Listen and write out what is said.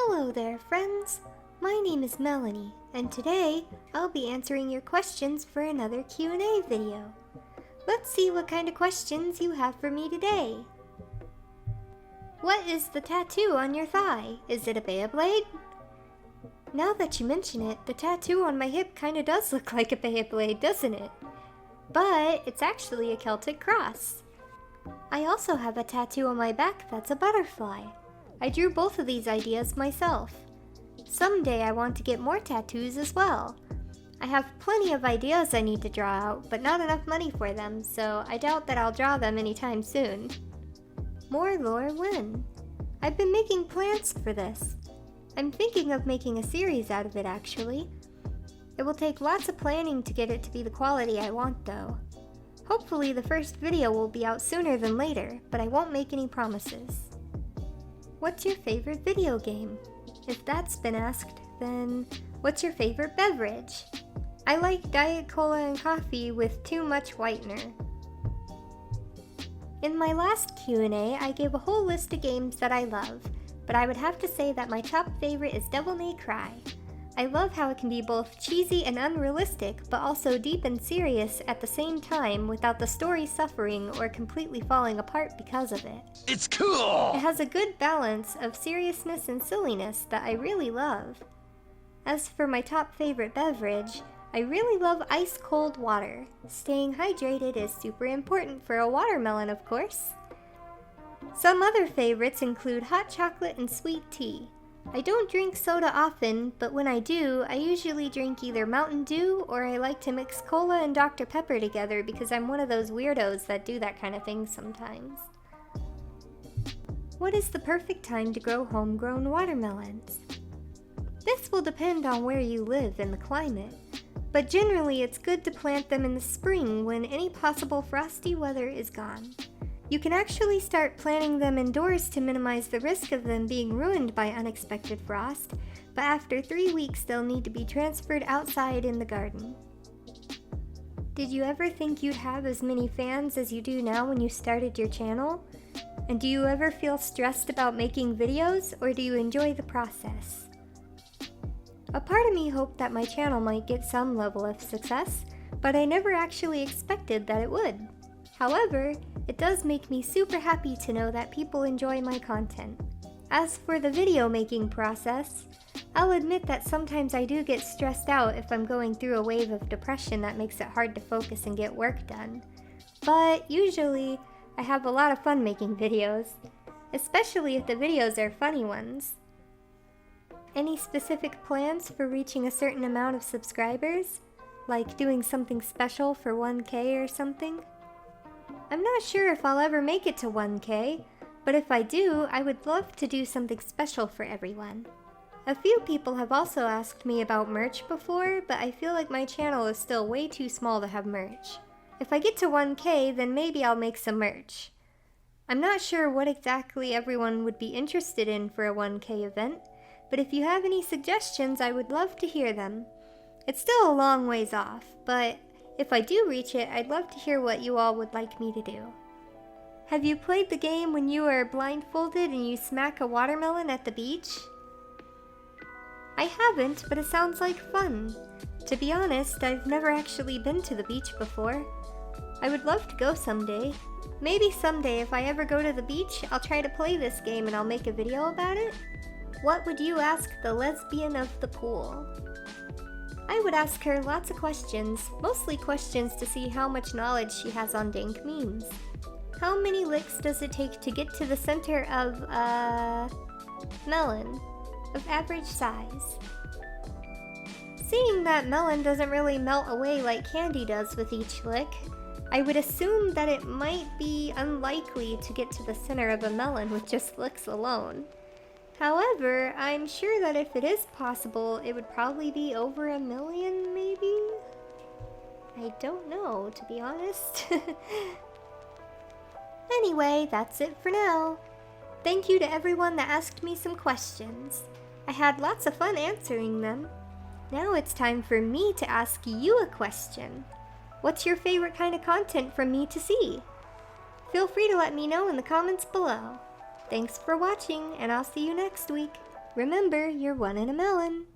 Hello there, friends. My name is Melonii, and today I'll be answering your questions for another Q&A video. Let's see what kind of questions you have for me today. What is the tattoo on your thigh? Is it a Beyblade? Now that you mention it, the tattoo on my hip kinda does look like a Beyblade, doesn't it? But it's actually a Celtic cross. I also have a tattoo on my back that's a butterfly. I drew both of these ideas myself. Someday I want to get more tattoos as well. I have plenty of ideas I need to draw out, but not enough money for them, so I doubt that I'll draw them anytime soon. More lore when? I've been making plans for this. I'm thinking of making a series out of it actually. It will take lots of planning to get it to be the quality I want though. Hopefully the first video will be out sooner than later, but I won't make any promises. What's your favorite video game? If that's been asked, then what's your favorite beverage? I like Diet Cola and coffee with too much whitener. In my last Q&A, I gave a whole list of games that I love, but I would have to say that my top favorite is Devil May Cry. I love how it can be both cheesy and unrealistic, but also deep and serious at the same time without the story suffering or completely falling apart because of it. It's cool! It has a good balance of seriousness and silliness that I really love. As for my top favorite beverage, I really love ice cold water. Staying hydrated is super important for a watermelon, of course. Some other favorites include hot chocolate and sweet tea. I don't drink soda often, but when I do, I usually drink either Mountain Dew or I like to mix cola and Dr. Pepper together because I'm one of those weirdos that do that kind of thing sometimes. What is the perfect time to grow homegrown watermelons? This will depend on where you live and the climate, but generally it's good to plant them in the spring when any possible frosty weather is gone. You can actually start planting them indoors to minimize the risk of them being ruined by unexpected frost, but after 3 weeks they'll need to be transferred outside in the garden. Did you ever think you'd have as many fans as you do now when you started your channel? And do you ever feel stressed about making videos, or do you enjoy the process? A part of me hoped that my channel might get some level of success, but I never actually expected that it would. However, it does make me super happy to know that people enjoy my content. As for the video making process, I'll admit that sometimes I do get stressed out if I'm going through a wave of depression that makes it hard to focus and get work done. But usually, I have a lot of fun making videos, especially if the videos are funny ones. Any specific plans for reaching a certain amount of subscribers? Like doing something special for 1K or something? I'm not sure if I'll ever make it to 1K, but if I do, I would love to do something special for everyone. A few people have also asked me about merch before, but I feel like my channel is still way too small to have merch. If I get to 1K, then maybe I'll make some merch. I'm not sure what exactly everyone would be interested in for a 1K event, but if you have any suggestions, I would love to hear them. It's still a long ways off, but if I do reach it, I'd love to hear what you all would like me to do. Have you played the game when you are blindfolded and you smack a watermelon at the beach? I haven't, but it sounds like fun. To be honest, I've never actually been to the beach before. I would love to go someday. Maybe someday if I ever go to the beach, I'll try to play this game and I'll make a video about it. What would you ask the lesbian of the pool? I would ask her lots of questions, mostly questions to see how much knowledge she has on dank memes. How many licks does it take to get to the center of a melon of average size? Seeing that melon doesn't really melt away like candy does with each lick, I would assume that it might be unlikely to get to the center of a melon with just licks alone. However, I'm sure that if it is possible, it would probably be over 1 million, maybe? I don't know, to be honest. Anyway, that's it for now. Thank you to everyone that asked me some questions. I had lots of fun answering them. Now it's time for me to ask you a question. What's your favorite kind of content from me to see? Feel free to let me know in the comments below. Thanks for watching, and I'll see you next week. Remember, you're one in a melon.